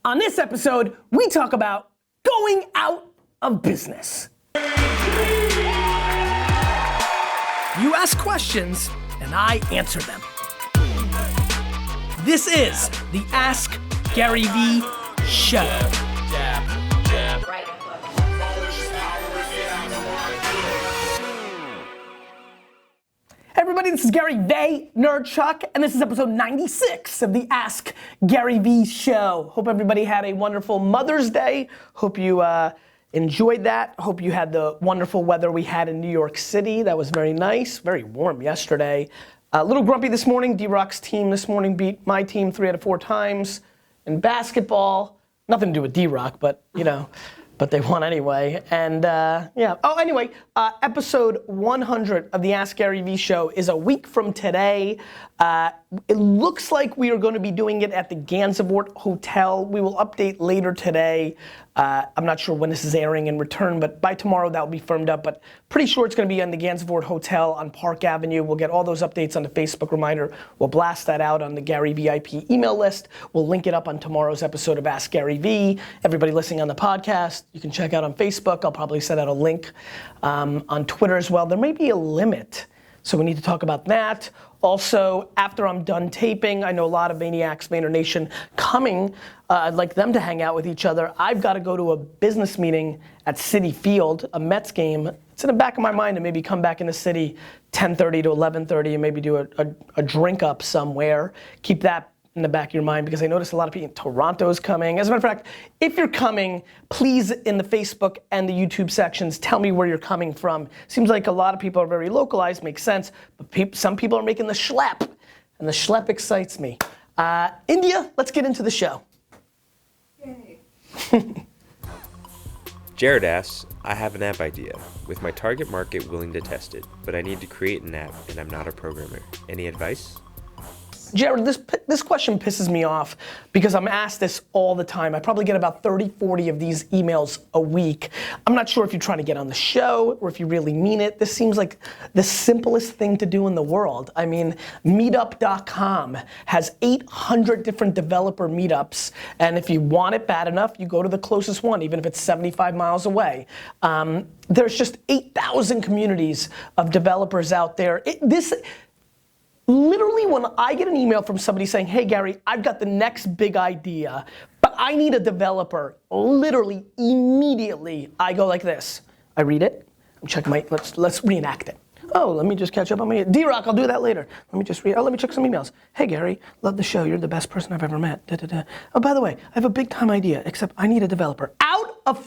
On this episode, we talk about going out of business. You ask questions, and I answer them. This is the Ask Gary V Show. Hey everybody, this is Gary Vaynerchuk, and this is episode 96 of the Ask Gary V Show. Hope everybody had a wonderful Mother's Day. Hope you enjoyed that. Hope you had the wonderful weather we had in New York City. That was very nice, very warm yesterday. A little grumpy this morning. D-Rock's team this morning beat my team 3 out of 4 times. In basketball, nothing to do with D-Rock, but you know. But they won anyway, and yeah. Oh, anyway, episode 100 of the Ask Gary V Show is a week from today. It looks like we are going to be doing it at the Gansevoort Hotel. We will update later today. I'm not sure when this is airing in return, but by tomorrow that will be firmed up. But pretty sure it's going to be in the Gansevoort Hotel on Park Avenue. We'll get all those updates on the Facebook reminder. We'll blast that out on the Gary VIP email list. We'll link it up on tomorrow's episode of Ask Gary V. Everybody listening on the podcast, you can check out on Facebook. I'll probably send out a link on Twitter as well. There may be a limit, so we need to talk about that. Also, after I'm done taping, I know a lot of Maniacs, Vayner Nation coming. I'd like them to hang out with each other. I've got to go to a business meeting at Citi Field, a Mets game. It's in the back of my mind to maybe come back in the city 10:30 to 11:30 and maybe do a drink up somewhere. Keep that in the back of your mind because I noticed a lot of people in Toronto's coming. As a matter of fact, if you're coming, please in the Facebook and the YouTube sections, tell me where you're coming from. Seems like a lot of people are very localized, makes sense, but some people are making the schlep, and the schlep excites me. India, let's get into the show. Yay. Jared asks, I have an app idea, with my target market willing to test it, but I need to create an app and I'm not a programmer. Any advice? Jared, this question pisses me off because I'm asked this all the time. I probably get about 30, 40 of these emails a week. I'm not sure if you're trying to get on the show or if you really mean it. This seems like the simplest thing to do in the world. I mean, meetup.com has 800 different developer meetups, and if you want it bad enough, you go to the closest one, even if it's 75 miles away. There's just 8,000 communities of developers out there. Literally, when I get an email from somebody saying, hey Gary, I've got the next big idea, but I need a developer, literally, immediately, I go like this. I read it, I'm checking let's reenact it. Oh, let me just catch up on my, D-Rock, I'll do that later. Let me just read, let me check some emails. Hey Gary, love the show, you're the best person I've ever met, da, da, da. Oh, by the way, I have a big time idea, except I need a developer. Out of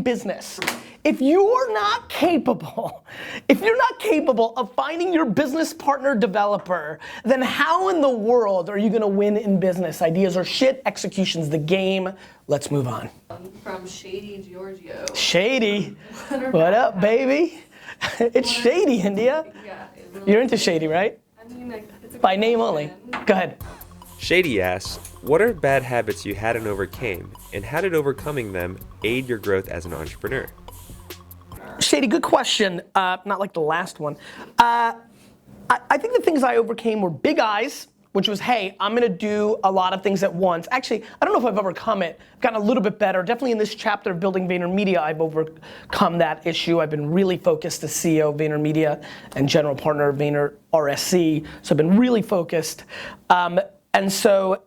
business. If you're not capable of finding your business partner developer, then how in the world are you gonna win in business? Ideas are shit, execution's the game. Let's move on. From Shady Giorgio. Shady, what up, baby? It's Shady, India. Yeah, it really You're into Shady, right? I mean, it's a By name only. Go ahead. Shady asks, what are bad habits you had and overcame, and how did overcoming them aid your growth as an entrepreneur? Shady, good question. Not like the last one. I think the things I overcame were big eyes, which was, hey, I'm gonna do a lot of things at once. Actually, I don't know if I've overcome it. I've gotten a little bit better. Definitely in this chapter of building VaynerMedia, I've overcome that issue. I've been really focused as CEO of VaynerMedia and general partner of Vayner RSC. So I've been really focused. And so,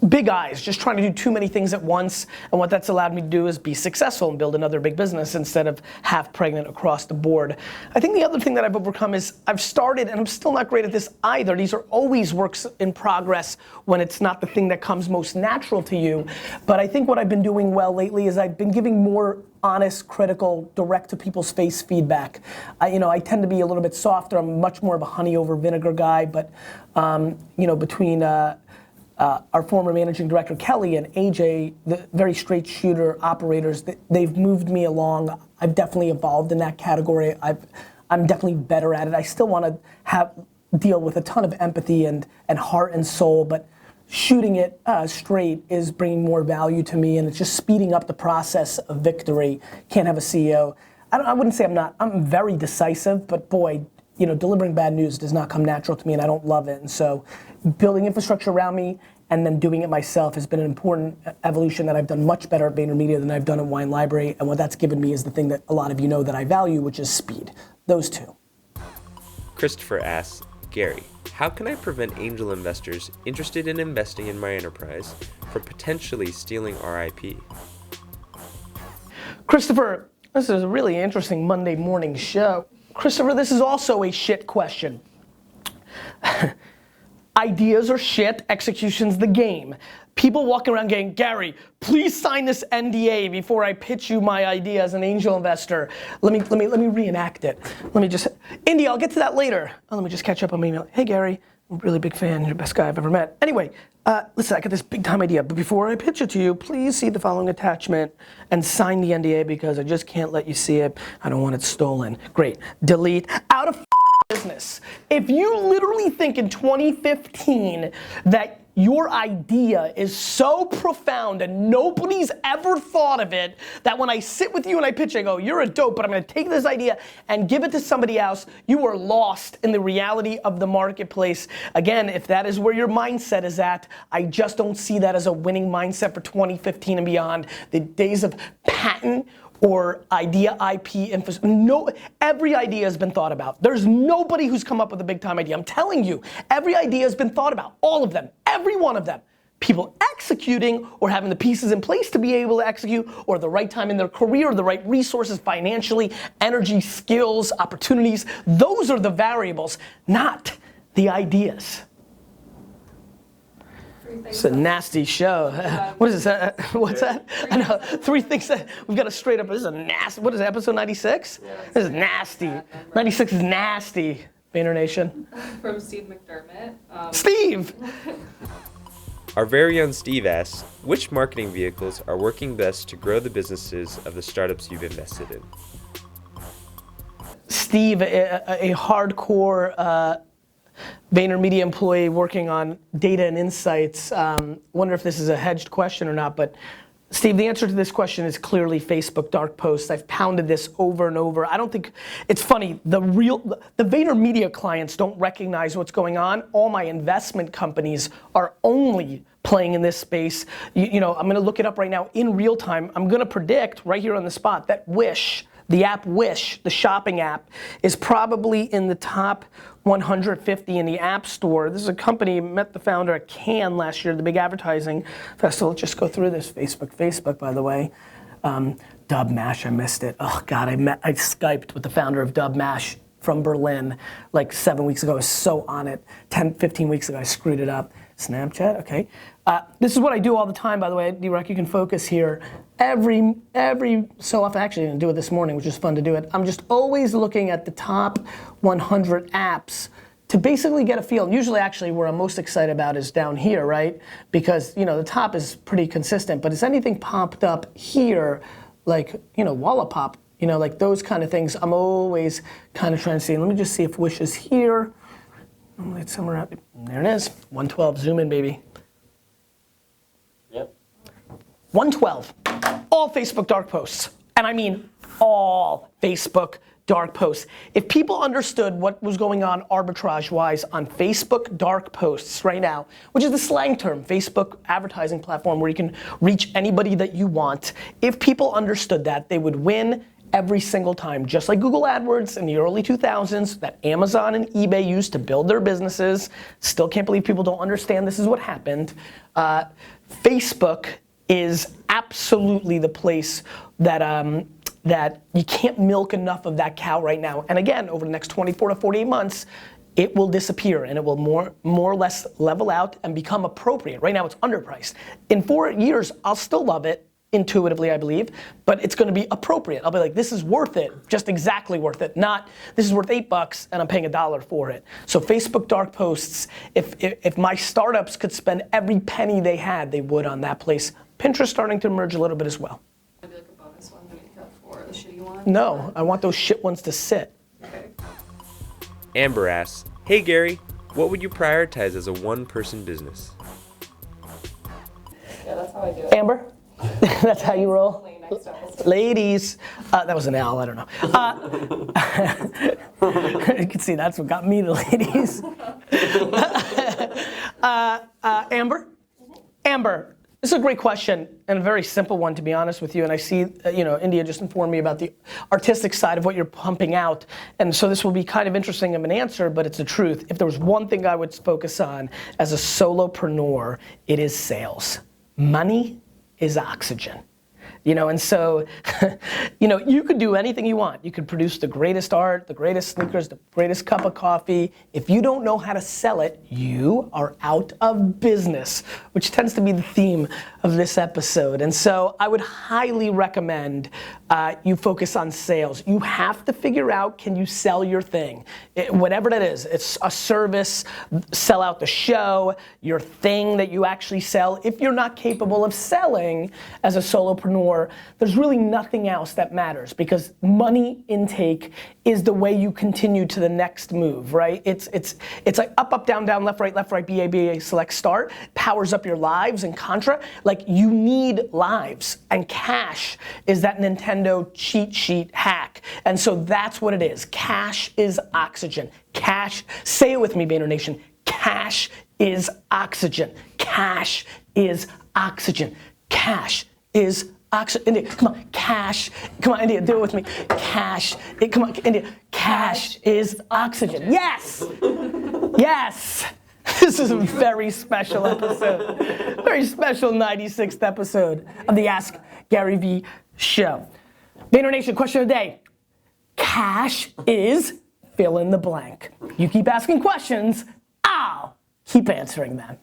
big eyes, just trying to do too many things at once, and what that's allowed me to do is be successful and build another big business instead of half pregnant across the board. I think the other thing that I've overcome is I've started, and I'm still not great at this either, these are always works in progress when it's not the thing that comes most natural to you, but I think what I've been doing well lately is I've been giving more honest, critical, direct to people's face feedback. I tend to be a little bit softer, I'm much more of a honey over vinegar guy, but between our former managing director, Kelly, and AJ, the very straight shooter operators, they've moved me along. I've definitely evolved in that category. I'm definitely better at it. I still want to deal with a ton of empathy and heart and soul, but shooting it straight is bringing more value to me, and it's just speeding up the process of victory. Can't have a CEO. I wouldn't say I'm very decisive, but boy, delivering bad news does not come natural to me, and I don't love it. And so building infrastructure around me and then doing it myself has been an important evolution that I've done much better at VaynerMedia than I've done at Wine Library. And what that's given me is the thing that a lot of you know that I value, which is speed. Those two. Christopher asks, Gary, how can I prevent angel investors interested in investing in my enterprise from potentially stealing our IP? Christopher, this is a really interesting Monday morning show. Christopher, this is also a shit question. Ideas are shit, execution's the game. People walking around going, Gary, please sign this NDA before I pitch you my idea as an angel investor. Let me reenact it. Indy, I'll get to that later. Oh, let me just catch up on my email. Hey Gary, I'm a really big fan, you're the best guy I've ever met. Anyway, listen, I got this big time idea, but before I pitch it to you, please see the following attachment and sign the NDA because I just can't let you see it. I don't want it stolen. Great, delete, out of business. If you literally think in 2015 that your idea is so profound and nobody's ever thought of it, that when I sit with you and I pitch, I go, you're a dope, but I'm gonna take this idea and give it to somebody else, you are lost in the reality of the marketplace. Again, if that is where your mindset is at, I just don't see that as a winning mindset for 2015 and beyond. The days of patent or idea IP infrastructure. No, every idea has been thought about. There's nobody who's come up with a big time idea. I'm telling you, every idea has been thought about. All of them, every one of them. People executing or having the pieces in place to be able to execute, or the right time in their career, the right resources financially, energy, skills, opportunities. Those are the variables, not the ideas. It's a nasty show. What is this? What's that? I know. 3 things that we've got to straight up. This is a nasty. What is it, episode 96? Yeah, this is nasty. 96 is nasty. Vayner Nation. From Steve McDermott. Steve! Our very own Steve asks, which marketing vehicles are working best to grow the businesses of the startups you've invested in? Steve, a hardcore VaynerMedia employee working on data and insights. Wonder if this is a hedged question or not, but Steve, the answer to this question is clearly Facebook dark posts. I've pounded this over and over. I don't think, it's funny, the VaynerMedia clients don't recognize what's going on. All my investment companies are only playing in this space. You know, I'm gonna look it up right now in real time. I'm gonna predict right here on the spot that Wish, the app Wish, the shopping app, is probably in the top 150 in the App Store. This is a company, met the founder at Cannes last year, the big advertising festival. Let's just go through this. Facebook, by the way. Dub Mash, I missed it. Oh God, I Skyped with the founder of Dub Mash from Berlin like 7 weeks ago. I was so on it. 10, 15 weeks ago, I screwed it up. Snapchat, okay. This is what I do all the time, by the way. D-Rock, you can focus here. Every so often, actually, I'm gonna do it this morning, which is fun to do it. I'm just always looking at the top 100 apps to basically get a feel. Usually, actually, where I'm most excited about is down here, right? Because, you know, the top is pretty consistent, but has anything popped up here, like, you know, Wallapop, you know, like those kind of things, I'm always kind of trying to see. Let me just see if Wish is here. It's somewhere out there. It is. 112. Zoom in, baby. Yep. 112. All Facebook dark posts. And I mean all Facebook dark posts. If people understood what was going on arbitrage-wise on Facebook dark posts right now, which is the slang term, Facebook advertising platform where you can reach anybody that you want, if people understood that, they would win every single time, just like Google AdWords in the early 2000s that Amazon and eBay used to build their businesses. Still can't believe people don't understand this is what happened. Facebook is absolutely the place that that you can't milk enough of that cow right now. And again, over the next 24 to 48 months, it will disappear and it will more or less level out and become appropriate. Right now it's underpriced. In 4 years, I'll still love it. Intuitively, I believe, but it's gonna be appropriate. I'll be like, this is worth it, just exactly worth it, not this is worth $8 and I'm paying $1 for it. So Facebook dark posts, if my startups could spend every penny they had, they would on that place. Pinterest starting to emerge a little bit as well. Maybe like a bonus one to make up for the shitty one? No, I want those shit ones to sit. Okay. Amber asks, hey Gary, what would you prioritize as a one-person business? Yeah, that's how I do it. Amber? That's how you roll? Next episode. Ladies, that was an L, I don't know. You can see that's what got me the ladies. Amber? Amber, this is a great question and a very simple one, to be honest with you. And I see, India just informed me about the artistic side of what you're pumping out. And so this will be kind of interesting of an answer, but it's the truth. If there was one thing I would focus on as a solopreneur, it is sales. Money is oxygen. And so, you could do anything you want. You could produce the greatest art, the greatest sneakers, the greatest cup of coffee. If you don't know how to sell it, you are out of business, which tends to be the theme of this episode. And so I would highly recommend you focus on sales. You have to figure out, can you sell your thing? Whatever that is, it's a service, sell out the show, your thing that you actually sell. If you're not capable of selling as a solopreneur, there's really nothing else that matters, because money intake is the way you continue to the next move, right? It's like up, up, down, down, left, right, BA, BA, select, start, powers up your lives and Contra. Like, you need lives, and cash is that Nintendo cheat sheet hack. And so that's what it is. Cash is oxygen. Cash, say it with me, Vayner Nation. Cash is oxygen. Cash is oxygen. Cash is oxygen. India, come on, cash. Come on, India, do it with me. Cash. Come on, India. Cash is oxygen. Yes. Yes. This is a very special episode. Very special 96th episode of the Ask Gary V show. Vayner Nation, question of the day. Cash is fill in the blank. You keep asking questions, I'll keep answering them.